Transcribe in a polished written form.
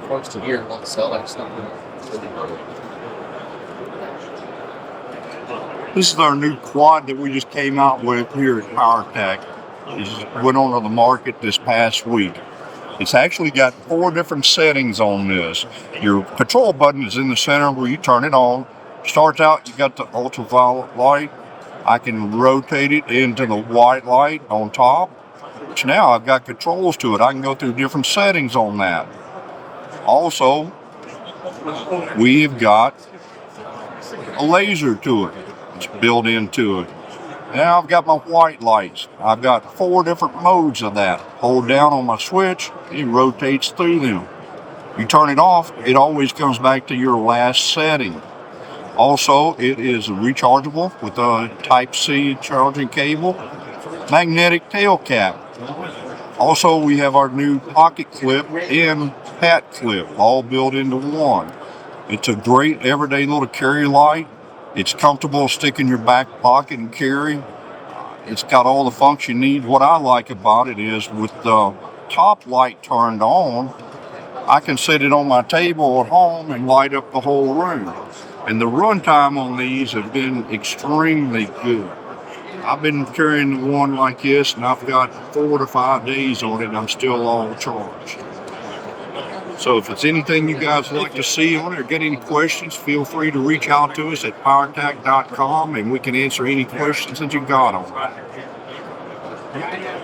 close to here and want to sell that stuff. This is our new quad that we just came out with here at PowerTac. It just went onto the market this past week. It's actually got 4 different settings on this. Your control button is in the center where you turn it on. Starts out, you got the ultraviolet light. I can rotate it into the white light on top. So now I've got controls to it. I can go through different settings on that. Also, we've got a laser to it. It's built into it. Now I've got my white lights. I've got 4 different modes of that. Hold down on my switch, it rotates through them. You turn it off, it always comes back to your last setting. Also, it is rechargeable with a Type-C charging cable. Magnetic tail cap. Also, we have our new pocket clip and hat clip, all built into one. It's a great everyday little carry light. It's comfortable to stick in your back pocket and carry. It's got all the function you need. What I like about it is with the top light turned on, I can set it on my table at home and light up the whole room. And the runtime on these has been extremely good. I've been carrying one like this and I've got 4 to 5 days on it and I'm still all charged. So if it's anything you guys would like to see on it or get any questions, feel free to reach out to us at PowerTac.com and we can answer any questions that you got on it.